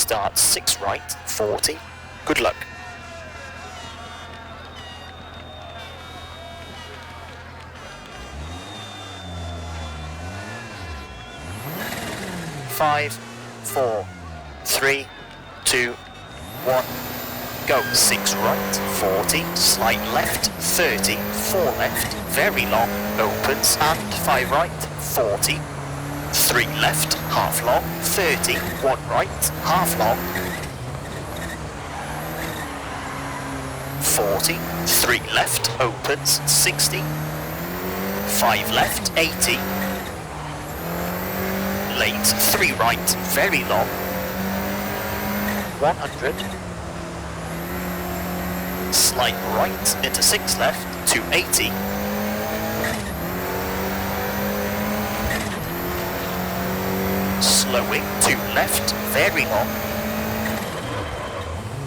start 6 right, 40, good luck. 5, 4, 3, 2, 1, go. 6 right, 40, slight left, 30, 4 left, very long, opens, and 5 right, 40, 3 left, half long, 30, 1 right, half long, 40, 3 left, opens, 60, 5 left, 80, late, 3 right, very long, 100, slight right into 6 left, 280, slowing, 2 left, very long,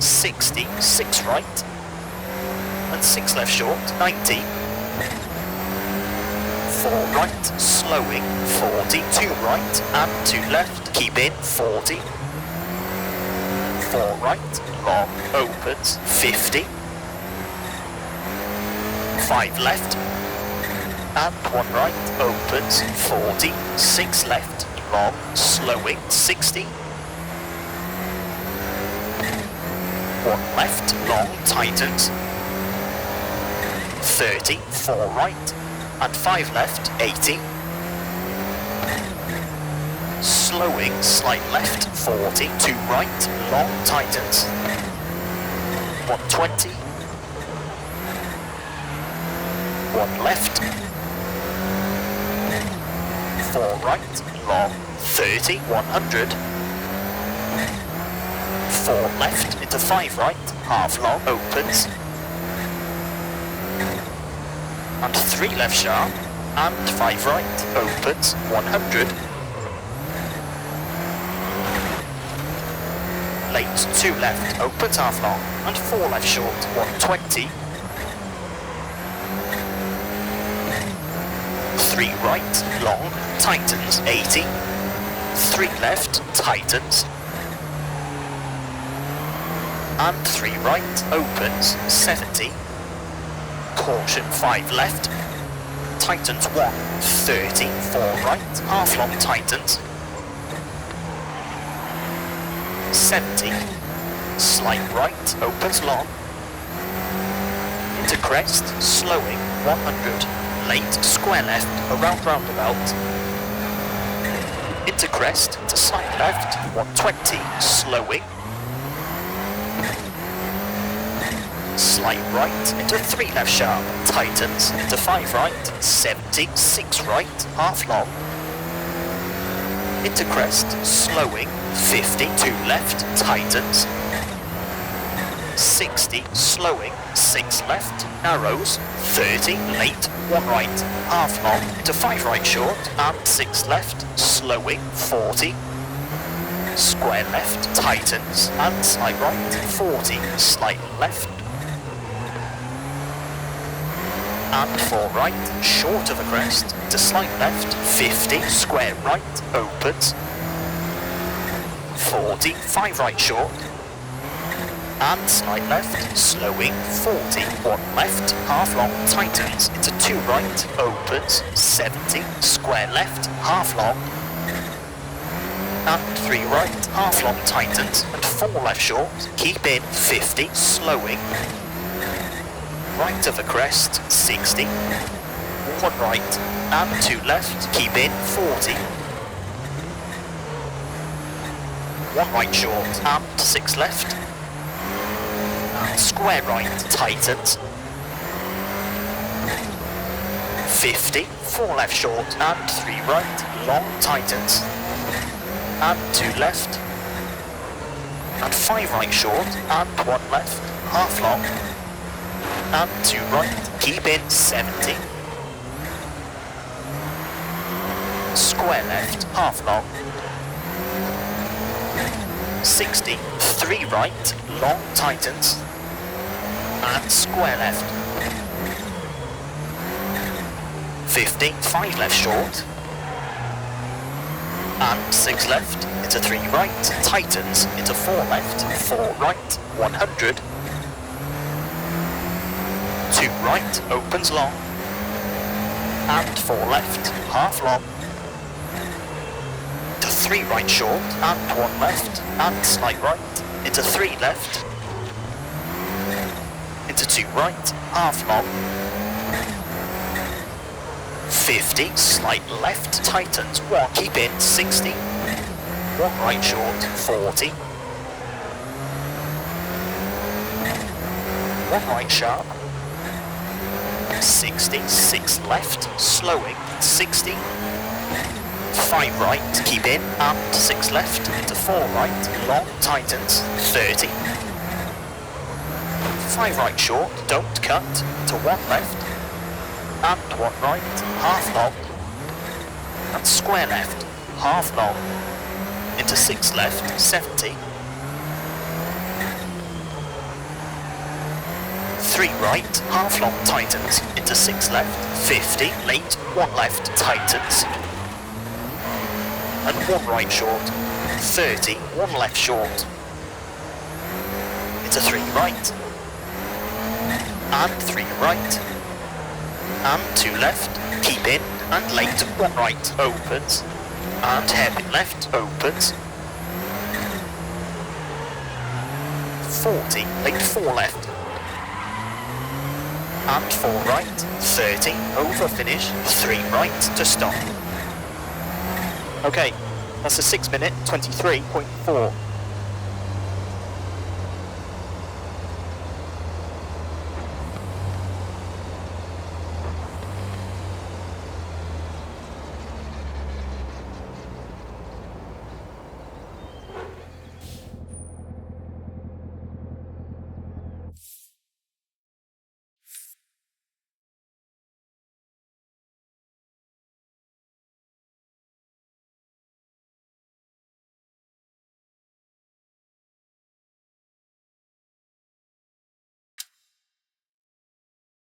60, 6 right, and 6 left short, 90, 4 right, slowing, 40, 2 right, and 2 left, keep in, 40, 4 right, long, opens, 50, 5 left, and 1 right, opens, 40, 6 left, long, slowing, 60, 1 left, long, tightens, 30, 4 right, and 5 left, 80, slowing, slight left, 40, 2 right, long, tightens, 120, 1 left, 4 right, long, 30, 100, 4 left into 5 right, half long, opens, and 3 left sharp, and 5 right, opens, 100, late, 2 left, opens half long, and 4 left short, 120, 3 right, long, tightens, 80, 3 left, tightens, and 3 right, opens, 70, caution, 5 left, tightens 1, 30, 4 right, half long, tightens, 70, slight right, opens long, into crest, slowing, 100, late, square left, around roundabout, into crest, into slight left, 120, slowing, slight right, into 3 left sharp, tightens, into 5 right, 70, 6 right, half long, into crest, slowing, 50, 2 left, tightens, 60, slowing, 6 left, narrows, 30, late, 1 right, half long, into 5 right short, and 6 left, slowing, 40, square left, tightens, and slight right, 40, slight left, and 4 right, short of the crest, to slight left, 50, square right, opens, 40, 5 right short, and slight left, slowing, 40, 1 left, half long, tightens, into 2 right, opens, 70, square left, half long, and 3 right, half long, tightens, and 4 left short, keep in, 50, slowing, right of the crest, 60, 1 right, and 2 left, keep in, 40, 1 right short, and 6 left, and square right, tightens, 50, 4 left short, and 3 right, long, tightens, and 2 left, and 5 right short, and 1 left, half long, and 2 right, keep in, 70, square left, half long, 60, 3 right, long, tightens, and square left, 50, 5 left short, and 6 left, into 3 right, tightens, into 4 left, 4 right, 100, 2 right, opens long, and 4 left, half long, to 3 right short, and 1 left, and slight right, into 3 left, into 2 right, half long, 50, slight left, tightens, 1, keep in, 60, 1 right short, 40, 1 right sharp, 60, 6 left, slowing, 60, 5 right, keep in, and 6 left, into 4 right, long, tightens, 30, 5 right short, don't cut, to 1 left, and 1 right, half long, and square left, half long, into 6 left, 70, 3 right, half long, tightens, into 6 left, 50, late, 1 left, tightens, and 1 right short, 30, 1 left short, into 3 right, and 3 right, and 2 left, keep in, and late, 1 right, opens, and hairpin left, opens, 40, late 4 left, and 4 right, 30, over finish, 3 right to stop. Okay, that's a 6 minute 23.4.